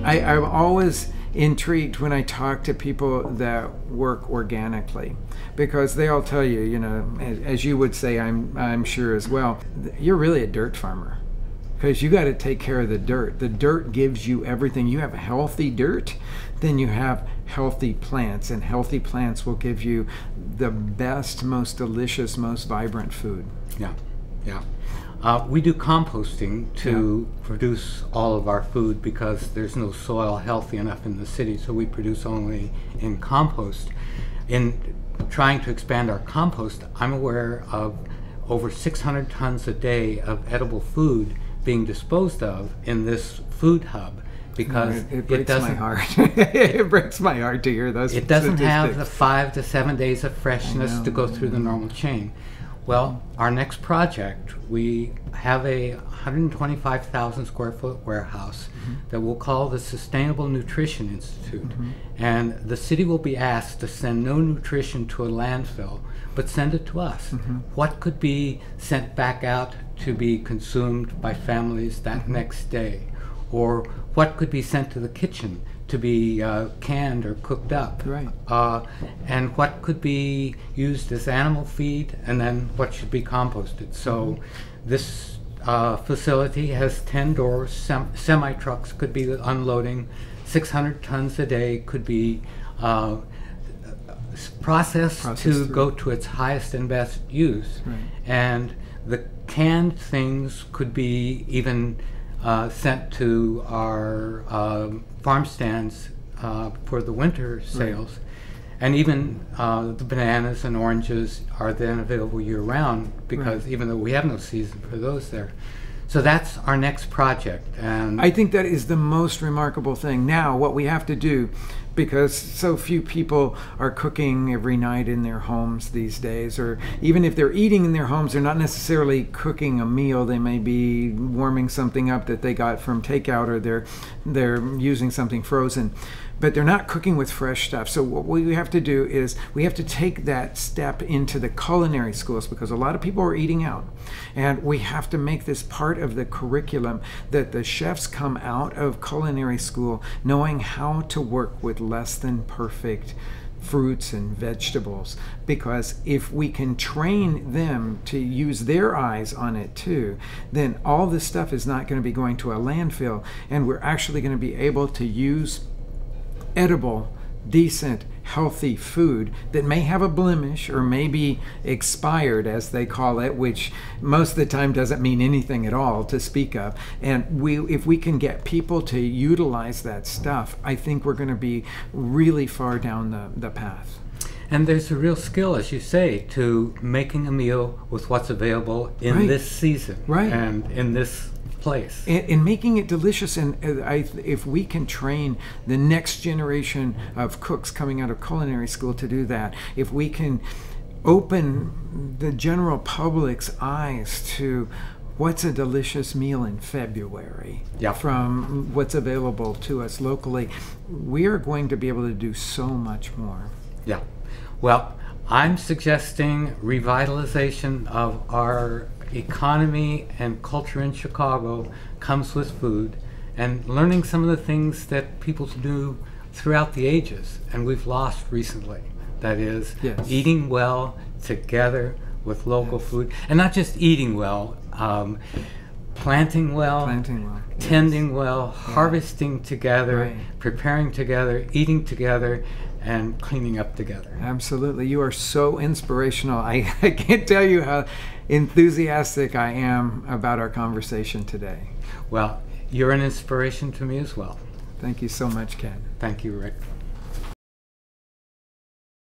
I'm always intrigued when I talk to people that work organically, because they all tell you, you know, as you would say, I'm sure as well, you're really a dirt farmer, because you got to take care of the dirt. The dirt gives you everything. You have healthy dirt, then you have healthy plants, and healthy plants will give you the best, most delicious, most vibrant food. Yeah, yeah. We do composting to produce all of our food, because there's no soil healthy enough in the city, so we produce only in compost. In trying to expand our compost, I'm aware of over 600 tons a day of edible food being disposed of in this food hub, because it breaks doesn't, my heart. It breaks my heart to hear those it doesn't have the statistics. 5 to 7 days of freshness to go through the normal chain. Well, our next project, we have a 125,000 square foot warehouse that we'll call the Sustainable Nutrition Institute. And the city will be asked to send no nutrition to a landfill, but send it to us. What could be sent back out to be consumed by families that next day? Or what could be sent to the kitchen to be canned or cooked up? Right. And what could be used as animal feed, and then what should be composted. So this facility has 10 doors, semi-trucks could be unloading, 600 tons a day could be processed to go to its highest and best use. Right. And the canned things could be even sent to our farm stands for the winter sales. Right. And even the bananas and oranges are then available year-round, because even though we have no season for those there. So that's our next project. And I think that is the most remarkable thing. Now, what we have to do, because so few people are cooking every night in their homes these days, or even if they're eating in their homes, they're not necessarily cooking a meal. They may be warming something up that they got from takeout, or they're using something frozen, but they're not cooking with fresh stuff. So what we have to do is we have to take that step into the culinary schools, because a lot of people are eating out, and we have to make this part of the curriculum, that the chefs come out of culinary school knowing how to work with less than perfect fruits and vegetables, because if we can train them to use their eyes on it too, then all this stuff is not going to be going to a landfill, and we're actually going to be able to use edible, decent, healthy food that may have a blemish or may be expired, as they call it, which most of the time doesn't mean anything at all to speak of. And if we can get people to utilize that stuff, I think we're going to be really far down the path. And there's a real skill, as you say, to making a meal with what's available in this season and in this place. And making it delicious. And if we can train the next generation of cooks coming out of culinary school to do that, if we can open the general public's eyes to what's a delicious meal in February from what's available to us locally, we are going to be able to do so much more. Yeah. Well, I'm suggesting revitalization of our economy and culture in Chicago comes with food, and learning some of the things that people do throughout the ages and we've lost recently. That is, eating well together with local food, and not just eating well, planting well, tending well, harvesting together, preparing together, eating together, and cleaning up together. Absolutely. You are so inspirational. I can't tell you how enthusiastic I am about our conversation today. Well, you're an inspiration to me as well. Thank you so much, Ken. Thank you, Rick.